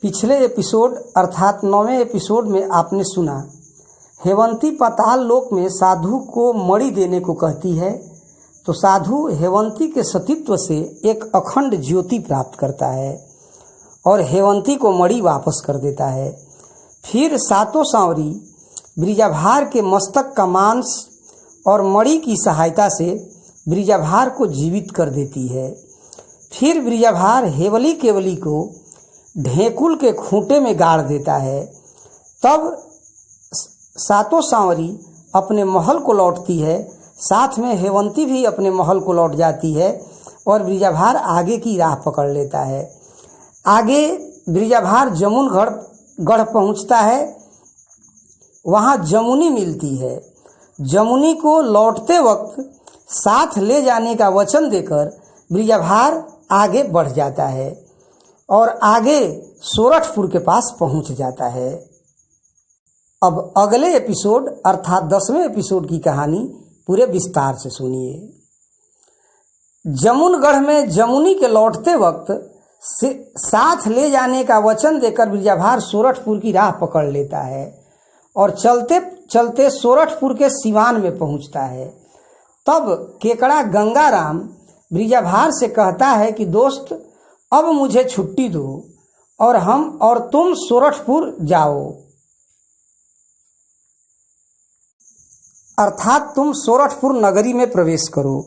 पिछले एपिसोड अर्थात 9वें एपिसोड में आपने सुना हेवंती पाताल लोक में साधु को मणि देने को कहती है, तो साधु हेवंती के सतीत्व से एक अखंड ज्योति प्राप्त करता है और हेवंती को मणि वापस कर देता है। फिर सातों सांवरी ब्रिजाभार के मस्तक का मांस और मणि की सहायता से ब्रिजाभार को जीवित कर देती है। फिर ब्रिजाभार हेवली केवली को ढेकुल के खूंटे में गाड़ देता है। तब सातों सांवरी अपने महल को लौटती है, साथ में हेवंती भी अपने महल को लौट जाती है और ब्रिजाभार आगे की राह पकड़ लेता है। आगे ब्रिजाभार जमुनगढ़ पहुंचता है। वहां जमुनी मिलती है। जमुनी को लौटते वक्त साथ ले जाने का वचन देकर ब्रिजाभार आगे बढ़ जाता है और आगे सोरठपुर के पास पहुंच जाता है। अब अगले एपिसोड अर्थात 10वें एपिसोड की कहानी पूरे विस्तार से सुनिए। जमुनगढ़ में जमुनी के लौटते वक्त साथ ले जाने का वचन देकर ब्रिजाभार सोरठपुर की राह पकड़ लेता है और चलते चलते सोरठपुर के सिवान में पहुंचता है। तब केकड़ा गंगाराम ब्रिजाभार से कहता है कि दोस्त, अब मुझे छुट्टी दो और हम और तुम सोरठपुर जाओ, अर्थात तुम सोरठपुर नगरी में प्रवेश करो।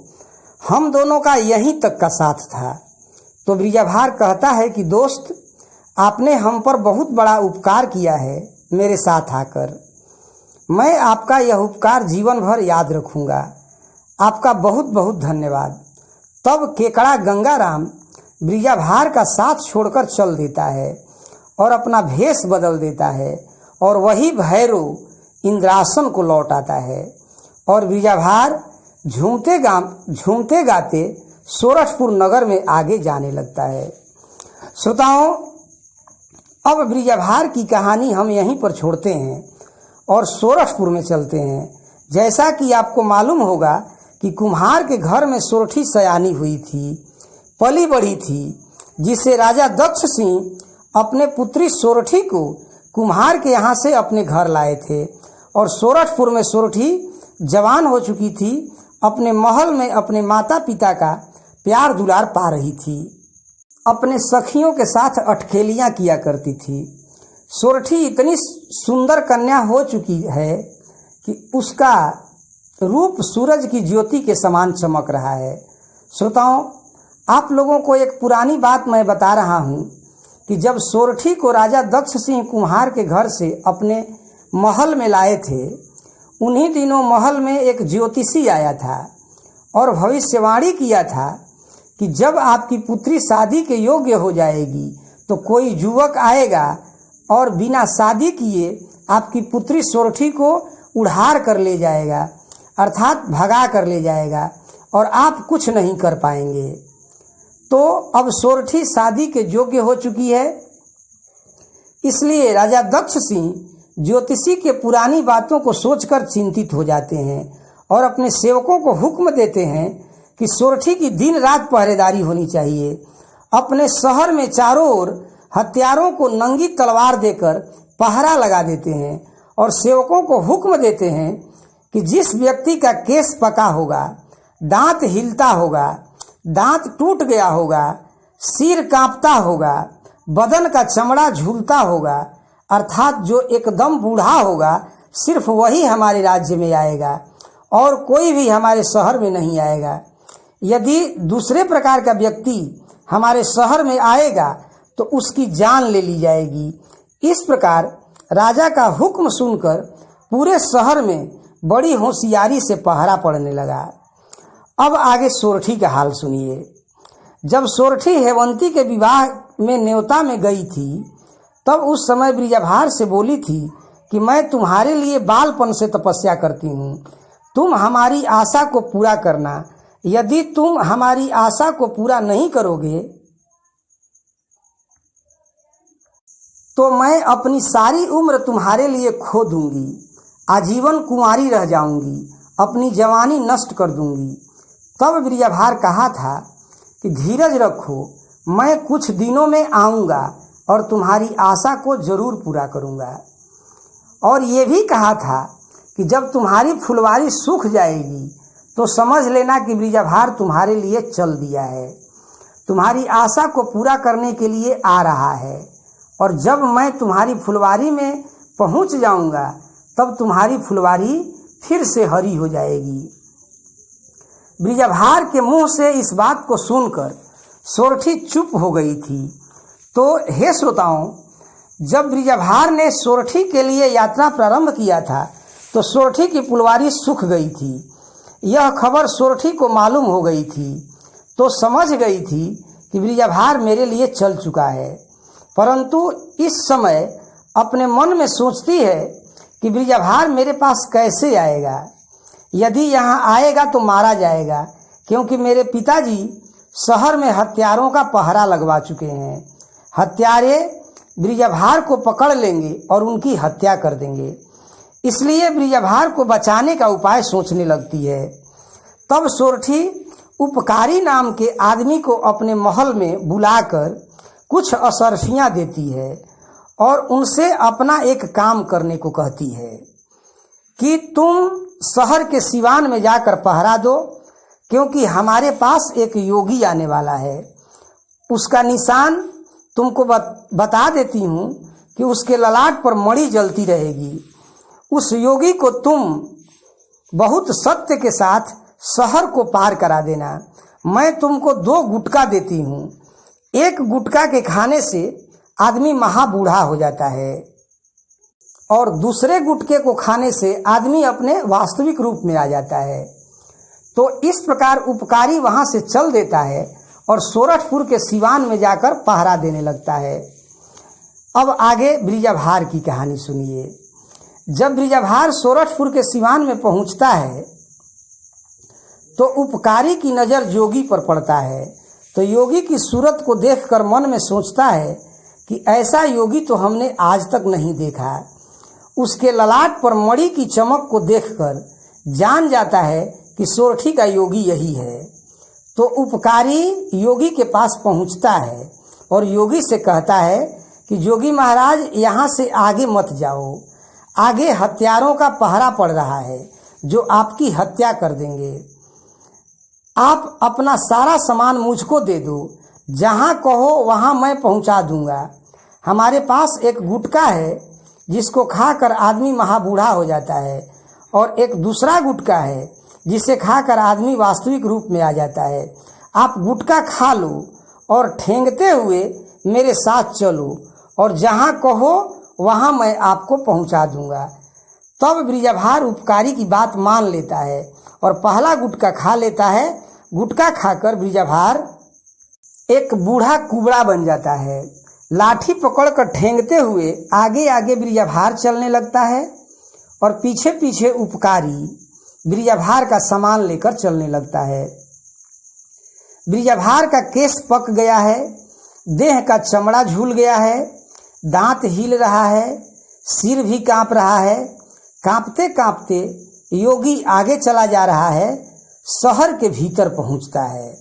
हम दोनों का यहीं तक का साथ था। तो ब्रिजाभार कहता है कि दोस्त, आपने हम पर बहुत बड़ा उपकार किया है मेरे साथ आकर। मैं आपका यह उपकार जीवन भर याद रखूंगा। आपका बहुत बहुत धन्यवाद। तब केकड़ा गंगाराम ब्रिजाभार का साथ छोड़कर चल देता है और अपना भेष बदल देता है और वही भैरव इंद्रासन को लौट आता है और ब्रिजाभार झूमते गाते सोरठपुर नगर में आगे जाने लगता है। श्रोताओं, अब ब्रिजाभार की कहानी हम यहीं पर छोड़ते हैं और सोरठपुर में चलते हैं। जैसा कि आपको मालूम होगा कि कुम्हार के घर में सोरठी सयानी हुई थी, पली बढ़ी थी, जिसे राजा दक्ष सिंह अपने पुत्री सोरठी को कुम्हार के यहाँ से अपने घर लाए थे और सोरठपुर में सोरठी जवान हो चुकी थी, अपने महल में अपने माता पिता का प्यार दुलार पा रही थी, अपने सखियों के साथ अटखेलियां किया करती थी। सोरठी इतनी सुंदर कन्या हो चुकी है कि उसका रूप सूरज की ज्योति के समान चमक रहा है। श्रोताओं, आप लोगों को एक पुरानी बात मैं बता रहा हूँ कि जब सोरठी को राजा दक्ष सिंह कुम्हार के घर से अपने महल में लाए थे, उन्हीं दिनों महल में एक ज्योतिषी आया था और भविष्यवाणी किया था कि जब आपकी पुत्री शादी के योग्य हो जाएगी तो कोई युवक आएगा और बिना शादी किए आपकी पुत्री सोरठी को उड़ार कर ले जाएगा, अर्थात भगा कर ले जाएगा और आप कुछ नहीं कर पाएंगे। तो अब सोरठी शादी के योग्य हो चुकी है, इसलिए राजा दक्ष सिंह ज्योतिषी के पुरानी बातों को सोचकर चिंतित हो जाते हैं और अपने सेवकों को हुक्म देते हैं कि सोरठी की दिन रात पहरेदारी होनी चाहिए। अपने शहर में चारों ओर हथियारों को नंगी तलवार देकर पहरा लगा देते हैं और सेवकों को हुक्म देते हैं कि जिस व्यक्ति का केस पका होगा, दांत हिलता होगा, दांत टूट गया होगा, सिर कांपता होगा, बदन का चमड़ा झूलता होगा, अर्थात जो एकदम बूढ़ा होगा, सिर्फ वही हमारे राज्य में आएगा और कोई भी हमारे शहर में नहीं आएगा। यदि दूसरे प्रकार का व्यक्ति हमारे शहर में आएगा तो उसकी जान ले ली जाएगी। इस प्रकार राजा का हुक्म सुनकर पूरे शहर में बड़ी होशियारी से पहरा पड़ने लगा। अब आगे सोरठी का हाल सुनिए। जब सोरठी हेवंती के विवाह में न्योता में गई थी, तब उस समय ब्रिजाभार से बोली थी कि मैं तुम्हारे लिए बालपन से तपस्या करती हूँ, तुम हमारी आशा को पूरा करना। यदि तुम हमारी आशा को पूरा नहीं करोगे तो मैं अपनी सारी उम्र तुम्हारे लिए खो दूंगी, आजीवन कुंवारी रह जाऊंगी, अपनी जवानी नष्ट कर दूंगी। तब ब्रिजाभार कहा था कि धीरज रखो, मैं कुछ दिनों में आऊँगा, और तुम्हारी आशा को जरूर पूरा करूँगा। और ये भी कहा था कि जब तुम्हारी फुलवारी सूख जाएगी तो समझ लेना कि ब्रिजाभार तुम्हारे लिए चल दिया है, तुम्हारी आशा को पूरा करने के लिए आ रहा है। और जब मैं तुम्हारी फुलवारी में पहुंच जाऊंगा तब तुम्हारी फुलवारी फिर से हरी हो जाएगी। ब्रिजाभार के मुंह से इस बात को सुनकर सोरठी चुप हो गई थी। तो हे श्रोताओं, जब ब्रिजाभार ने सोरठी के लिए यात्रा प्रारंभ किया था तो सोरठी की फुलवारी सूख गई थी। यह खबर सोरठी को मालूम हो गई थी तो समझ गई थी कि ब्रिजाभार मेरे लिए चल चुका है, परंतु इस समय अपने मन में सोचती है कि ब्रिजाभार मेरे पास कैसे आएगा। यदि यहाँ आएगा तो मारा जाएगा, क्योंकि मेरे पिताजी शहर में हत्यारों का पहरा लगवा चुके हैं। हत्यारे ब्रिजाभार को पकड़ लेंगे और उनकी हत्या कर देंगे। इसलिए ब्रिजाभार को बचाने का उपाय सोचने लगती है। तब सोरठी उपकारी नाम के आदमी को अपने महल में बुलाकर कुछ असरफियां देती है और उनसे अपना एक काम करने को कहती है कि तुम शहर के सिवान में जाकर पहरा दो, क्योंकि हमारे पास एक योगी आने वाला है। उसका निशान तुमको बता देती हूँ कि उसके ललाट पर मणि जलती रहेगी। उस योगी को तुम बहुत सत्य के साथ शहर को पार करा देना। मैं तुमको 2 गुटका देती हूँ। एक गुटका के खाने से आदमी महाबूढ़ा हो जाता है और दूसरे गुटके को खाने से आदमी अपने वास्तविक रूप में आ जाता है। तो इस प्रकार उपकारी वहां से चल देता है और सोरठपुर के सिवान में जाकर पहरा देने लगता है। अब आगे ब्रिजाभार की कहानी सुनिए। जब ब्रिजाभार सोरठपुर के सिवान में पहुंचता है तो उपकारी की नज़र योगी पर पड़ता है। तो योगी की सूरत को देखकर मन में सोचता है कि ऐसा योगी तो हमने आज तक नहीं देखा। उसके ललाट पर मणि की चमक को देखकर जान जाता है कि सोरठी का योगी यही है। तो उपकारी योगी के पास पहुंचता है और योगी से कहता है कि योगी महाराज, यहाँ से आगे मत जाओ, आगे हत्यारों का पहरा पड़ रहा है जो आपकी हत्या कर देंगे। आप अपना सारा सामान मुझको दे दो, जहाँ कहो वहाँ मैं पहुँचा दूंगा। हमारे पास एक गुटका है जिसको खाकर आदमी महाबूढ़ा हो जाता है, और एक दूसरा गुटका है जिसे खाकर आदमी वास्तविक रूप में आ जाता है। आप गुटका खा लो और ठेंगते हुए मेरे साथ चलो, और जहाँ कहो वहाँ मैं आपको पहुँचा दूंगा। तब ब्रिजाभार उपकारी की बात मान लेता है और पहला गुटका खा लेता है। गुटका खाकर ब्रिजाभार एक बूढ़ा कुबड़ा बन जाता है। लाठी पकड़कर ठेंगते हुए आगे आगे ब्रिजाभार चलने लगता है और पीछे पीछे उपकारी ब्रिजाभार का सामान लेकर चलने लगता है। ब्रिजाभार का केस पक गया है, देह का चमड़ा झूल गया है, दांत हिल रहा है, सिर भी कांप रहा है। कांपते कांपते योगी आगे चला जा रहा है, शहर के भीतर पहुंचता है।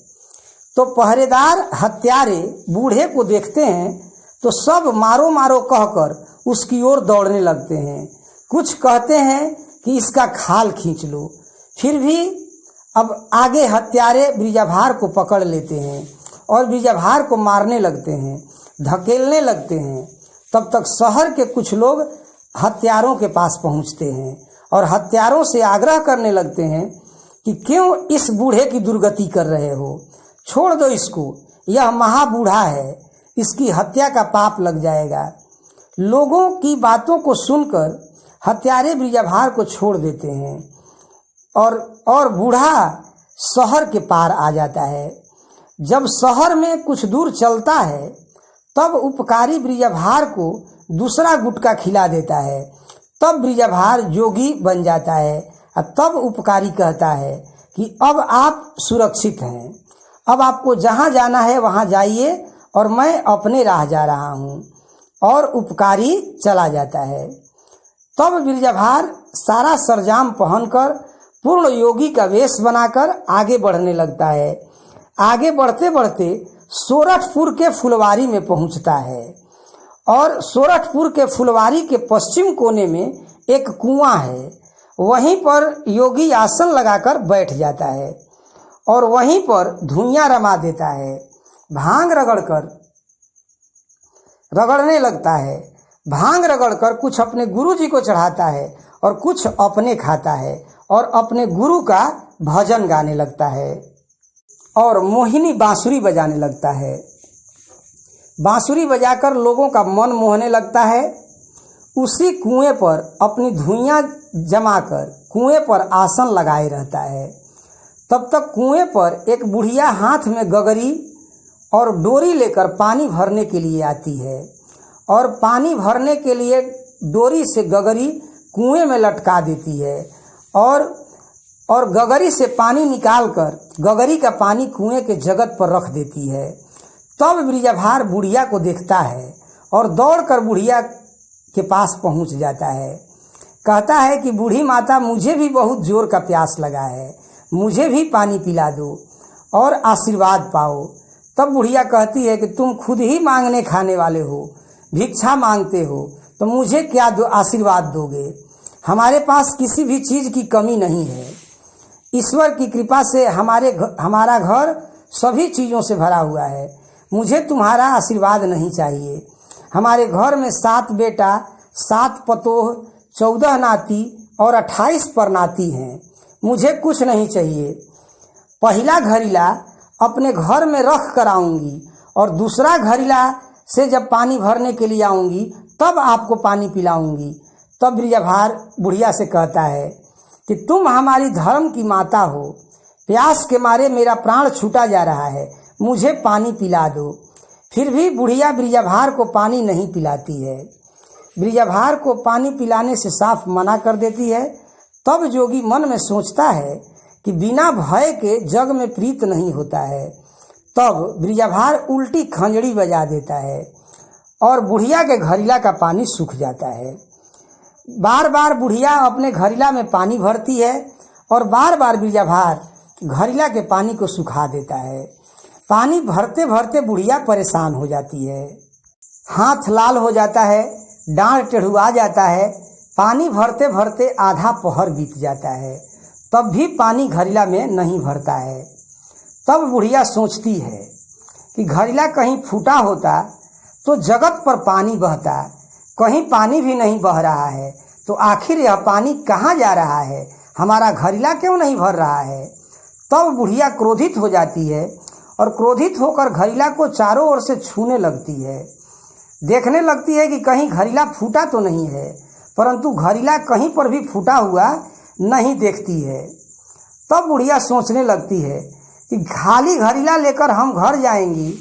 तो पहरेदार हत्यारे बूढ़े को देखते हैं तो सब मारो मारो कहकर उसकी ओर दौड़ने लगते हैं। कुछ कहते हैं कि इसका खाल खींच लो। फिर भी अब आगे हत्यारे ब्रिजाभार को पकड़ लेते हैं और ब्रिजाभार को मारने लगते हैं, धकेलने लगते हैं। तब तक शहर के कुछ लोग हत्यारों के पास पहुंचते हैं और हत्यारों से आग्रह करने लगते हैं कि क्यों इस बूढ़े की दुर्गति कर रहे हो, छोड़ दो इसको, यह महाबूढ़ा है, इसकी हत्या का पाप लग जाएगा। लोगों की बातों को सुनकर हत्यारे ब्रिजाभार को छोड़ देते हैं और बूढ़ा शहर के पार आ जाता है। जब शहर में कुछ दूर चलता है तब उपकारी ब्रिजाभार को दूसरा गुटका खिला देता है। तब ब्रिजाभार जोगी बन जाता है और तब उपकारी कहता है कि अब आप सुरक्षित हैं, अब आपको जहाँ जाना है वहाँ जाइए और मैं अपने राह जा रहा हूँ। और उपकारी चला जाता है। तब ब्रिजाभार सारा सरंजाम पहनकर पूर्ण योगी का वेश बनाकर आगे बढ़ने लगता है। आगे बढ़ते बढ़ते सोरठपुर के फुलवारी में पहुंचता है और सोरठपुर के फुलवारी के पश्चिम कोने में एक कुआं है। वहीं पर योगी आसन लगाकर बैठ जाता है और वहीं पर धुइयां रमा देता है। भांग रगड़ने लगता है। भांग रगड़कर कुछ अपने गुरु जी को चढ़ाता है और कुछ अपने खाता है और अपने गुरु का भजन गाने लगता है और मोहिनी बांसुरी बजाने लगता है। बांसुरी बजाकर लोगों का मन मोहने लगता है। उसी कुएं पर अपनी धुइयां जमाकर कुएं पर आसन लगाए रहता है। तब तक कुएं पर एक बुढ़िया हाथ में गगरी और डोरी लेकर पानी भरने के लिए आती है और पानी भरने के लिए डोरी से गगरी कुएं में लटका देती है और गगरी से पानी निकालकर गगरी का पानी कुएं के जगत पर रख देती है। तब ब्रिजभार बुढ़िया को देखता है और दौड़कर बुढ़िया के पास पहुंच जाता है। कहता है कि बूढ़ी माता, मुझे भी बहुत जोर का प्यास लगा है, मुझे भी पानी पिला दो और आशीर्वाद पाओ। तब बुढ़िया कहती है कि तुम खुद ही मांगने खाने वाले हो, भिक्षा मांगते हो, तो मुझे क्या आशीर्वाद दोगे? हमारे पास किसी भी चीज़ की कमी नहीं है। ईश्वर की कृपा से हमारा घर सभी चीज़ों से भरा हुआ है। मुझे तुम्हारा आशीर्वाद नहीं चाहिए। हमारे घर में 7 बेटा, 7 पतोह, 14 नाती और 28 परनाती हैं। मुझे कुछ नहीं चाहिए। पहला घड़ीला अपने घर में रख कर आऊँगी और दूसरा घड़ीला से जब पानी भरने के लिए आऊँगी तब आपको पानी पिलाऊँगी। तब ब्रिजभार बुढ़िया से कहता है कि तुम हमारी धर्म की माता हो, प्यास के मारे मेरा प्राण छूटा जा रहा है, मुझे पानी पिला दो। फिर भी बुढ़िया ब्रिजभार को पानी नहीं पिलाती है। ब्रिजभार को पानी पिलाने से साफ मना कर देती है। तब जोगी मन में सोचता है कि बिना भय के जग में प्रीत नहीं होता है। तब ब्रिजभार उल्टी खंजड़ी बजा देता है और बुढ़िया के घड़ीला का पानी सूख जाता है। बार बार बुढ़िया अपने घड़ीला में पानी भरती है और बार बार ब्रिजभार घड़ीला के पानी को सुखा देता है। पानी भरते भरते बुढ़िया परेशान हो जाती है, हाथ लाल हो जाता है, डांड टेढ़ुआ जाता है। पानी भरते भरते आधा पहर बीत जाता है, तब भी पानी घड़ीला में नहीं भरता है। तब बुढ़िया सोचती है कि घड़ीला कहीं फूटा होता तो जगत पर पानी बहता, कहीं पानी भी नहीं बह रहा है, तो आखिर यह पानी कहाँ जा रहा है? हमारा घड़ीला क्यों नहीं भर रहा है? तब बुढ़िया क्रोधित हो जाती है और क्रोधित होकर घड़ीला को चारों ओर से छूने लगती है। देखने लगती है कि कहीं घड़ीला फूटा तो नहीं है, परंतु घड़ीला कहीं पर भी फूटा हुआ नहीं देखती है। तब बुढ़िया सोचने लगती है कि खाली घड़ीला लेकर हम घर जाएंगी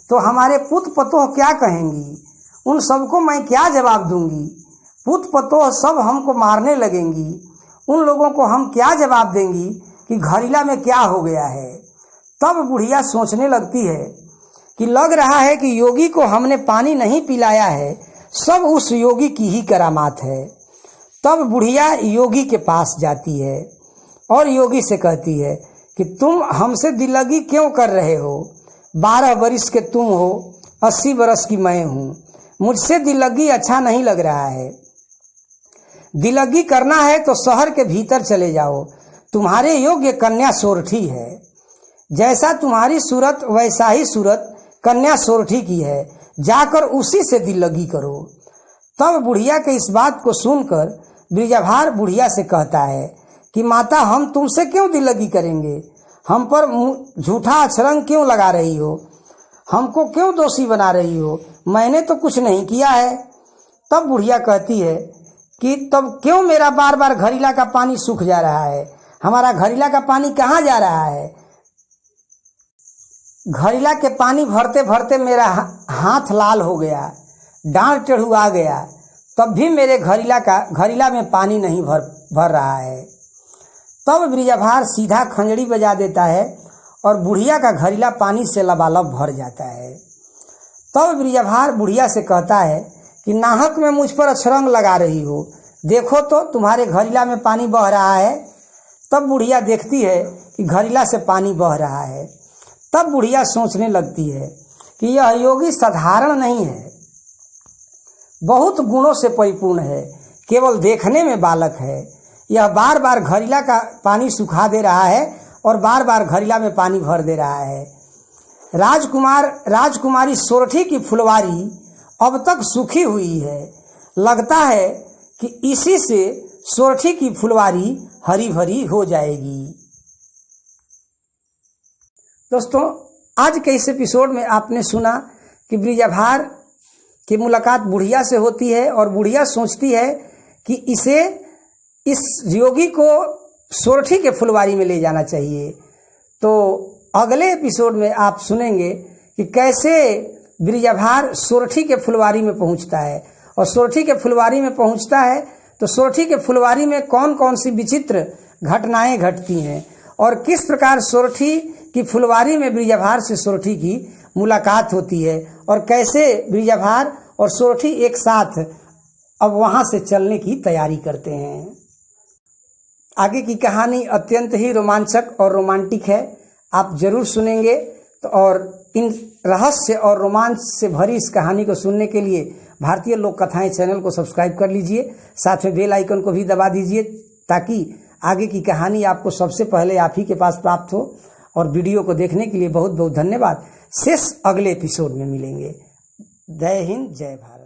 तो हमारे पुत्र पतोह क्या कहेंगी? उन सबको मैं क्या जवाब दूंगी? पुत्र पतोह सब हमको मारने लगेंगी। उन लोगों को हम क्या जवाब देंगी कि घड़ीला में क्या हो गया है? तब बुढ़िया सोचने लगती है कि लग रहा है कि योगी को हमने पानी नहीं पिलाया है, सब उस योगी की ही करामात है। तब बुढ़िया योगी के पास जाती है और योगी से कहती है कि तुम हमसे दिल्लगी क्यों कर रहे हो? 12 वर्ष के तुम हो, 80 वर्ष की मैं हूँ। मुझसे दिल्लगी अच्छा नहीं लग रहा है। दिल्लगी करना है तो शहर के भीतर चले जाओ, तुम्हारे योग्य कन्या सोरठी है। जैसा तुम्हारी सूरत वैसा ही सूरत कन्या सोरठी की है, जाकर उसी से दिल्लगी करो। तब बुढ़िया के इस बात को सुनकर ब्रिजभार बुढ़िया से कहता है कि माता, हम तुमसे क्यों दिल्लगी करेंगे? हम पर झूठा अछरंग क्यों लगा रही हो? हमको क्यों दोषी बना रही हो? मैंने तो कुछ नहीं किया है। तब बुढ़िया कहती है कि तब क्यों मेरा बार बार घड़ीला का पानी सूख जा रहा है? हमारा घड़ीला का पानी कहाँ जा रहा है? घड़ीला के पानी भरते भरते मेरा हाथ लाल हो गया, डांड टेढ़ुआ गया, तब भी मेरे घड़ीला में पानी नहीं भर रहा है। तब ब्रिजभार सीधा खंजड़ी बजा देता है और बुढ़िया का घड़ीला पानी से लबालब भर जाता है। तब ब्रिजभार बुढ़िया से कहता है कि नाहक में मुझ पर अछरंग लगा रही हो, देखो तो तुम्हारे घड़ीला में पानी बह रहा है। तब बुढ़िया देखती है कि घड़ीला से पानी बह रहा है। तब बुढ़िया सोचने लगती है कि यह योगी साधारण नहीं है, बहुत गुणों से परिपूर्ण है, केवल देखने में बालक है। यह बार बार घड़िला का पानी सुखा दे रहा है और बार बार घड़िला में पानी भर दे रहा है। राजकुमारी सोरठी की फुलवारी अब तक सूखी हुई है। लगता है कि इसी से सोरठी की फुलवारी हरी भरी हो जाएगी। दोस्तों, आज के इस एपिसोड में आपने सुना कि ब्रिजाभार की मुलाकात बुढ़िया से होती है और बुढ़िया सोचती है कि इस योगी को सोरठी के फुलवारी में ले जाना चाहिए। तो अगले एपिसोड में आप सुनेंगे कि कैसे ब्रिजाभार सोरठी के फुलवारी में पहुंचता है, और सोरठी के फुलवारी में पहुंचता है तो सोरठी के फुलवारी में कौन कौन सी विचित्र घटनाएं घटती हैं और किस प्रकार सोरठी की फुलवारी में ब्रिजाभार से सोरठी की मुलाकात होती है और कैसे ब्रिजाभार और सोरठी एक साथ अब वहां से चलने की तैयारी करते हैं। आगे की कहानी अत्यंत ही रोमांचक और रोमांटिक है, आप जरूर सुनेंगे। तो और इन रहस्य और रोमांच से भरी इस कहानी को सुनने के लिए भारतीय लोक कथाएं चैनल को सब्सक्राइब कर लीजिए, साथ में बेल आइकन को भी दबा दीजिए ताकि आगे की कहानी आपको सबसे पहले आप ही के पास प्राप्त हो। और वीडियो को देखने के लिए बहुत बहुत धन्यवाद। शेष अगले एपिसोड में मिलेंगे। जय हिंद, जय भारत।